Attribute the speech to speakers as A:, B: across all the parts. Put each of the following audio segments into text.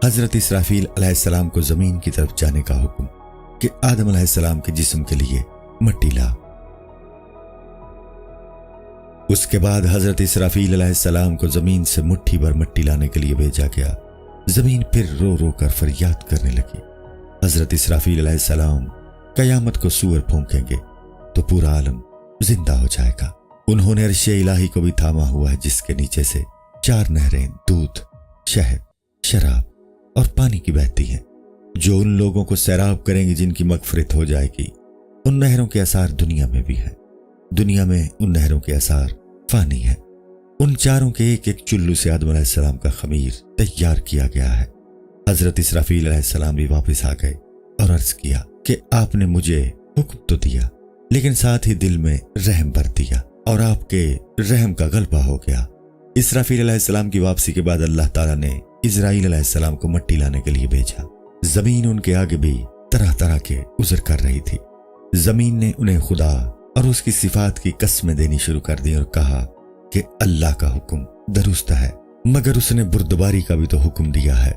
A: حضرت اسرافیل علیہ السلام کو زمین کی طرف جانے کا حکم کہ آدم علیہ السلام کے جسم کے لیے مٹی لا۔ اس کے بعد حضرت اسرافیل علیہ السلام کو زمین سے مٹھی بھر مٹی لانے کے لیے بھیجا گیا۔ زمین پھر رو رو کر فریاد کرنے لگی۔ حضرت اسرافیل علیہ السلام قیامت کو سور پھونکیں گے تو پورا عالم زندہ ہو جائے گا۔ انہوں نے عرش الہی کو بھی تھاما ہوا ہے، جس کے نیچے سے 4 نہریں دودھ، شہد، شراب اور پانی کی بہتی ہیں، جو ان لوگوں کو سیراب کریں گے جن کی مغفرت ہو جائے گی۔ ان نہروں کے اثار دنیا میں بھی ہیں، دنیا میں ان نہروں کے اثار فانی ہیں۔ ان چاروں کے ایک ایک چلو سے آدم علیہ السلام کا خمیر تیار کیا گیا ہے۔ حضرت اسرافیل علیہ السلام بھی واپس آ گئے اور عرض کیا کہ آپ نے مجھے حکم تو دیا، لیکن ساتھ ہی دل میں رحم بھر دیا اور آپ کے رحم کا غلبہ ہو گیا۔ اسرافیل علیہ السلام کی واپسی کے بعد اللہ تعالیٰ نے اسرائیل علیہ السلام کو مٹی لانے کے لیے بھیجا۔ زمین ان کے آگے بھی طرح طرح کے عذر کر رہی تھی۔ زمین نے انہیں خدا اور اس کی صفات کی قسمیں دینی شروع کر دی اور کہا کہ اللہ کا حکم درست ہے، مگر اس نے بردباری کا بھی تو حکم دیا ہے۔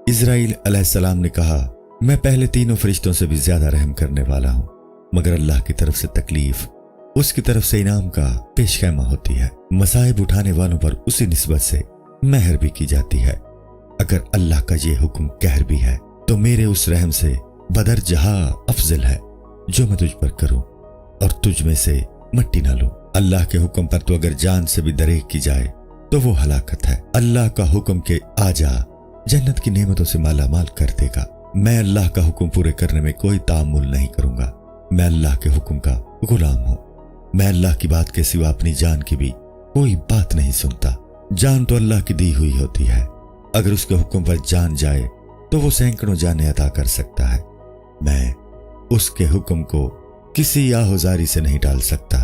A: اسرائیل علیہ السلام نے کہا، میں پہلے تینوں فرشتوں سے بھی زیادہ رحم کرنے والا ہوں، مگر اللہ کی طرف سے تکلیف اس کی طرف سے انعام کا پیش خیمہ ہوتی ہے۔ مصائب اٹھانے والوں پر اسی نسبت سے مہر بھی کی جاتی ہے۔ اگر اللہ کا یہ حکم قہر بھی ہے تو میرے اس رحم سے بدر جہاں افضل ہے جو میں تجھ پر کروں اور تجھ میں سے مٹی نہ لوں۔ اللہ کے حکم پر تو اگر جان سے بھی دریغ کی جائے تو وہ ہلاکت ہے۔ اللہ کا حکم کے آ جا جنت کی نعمتوں سے مالا مال کر دے گا۔ میں اللہ کا حکم پورے کرنے میں کوئی تعامل نہیں کروں گا۔ میں اللہ کے حکم کا غلام ہوں۔ میں اللہ کی بات کے سوا اپنی جان کی بھی کوئی بات نہیں سنتا۔ جان تو اللہ کی دی ہوئی ہوتی ہے، اگر اس کے حکم پر جان جائے تو وہ سینکڑوں جانیں عطا کر سکتا ہے۔ میں اس کے حکم کو کسی آہوزاری سے نہیں ڈال سکتا۔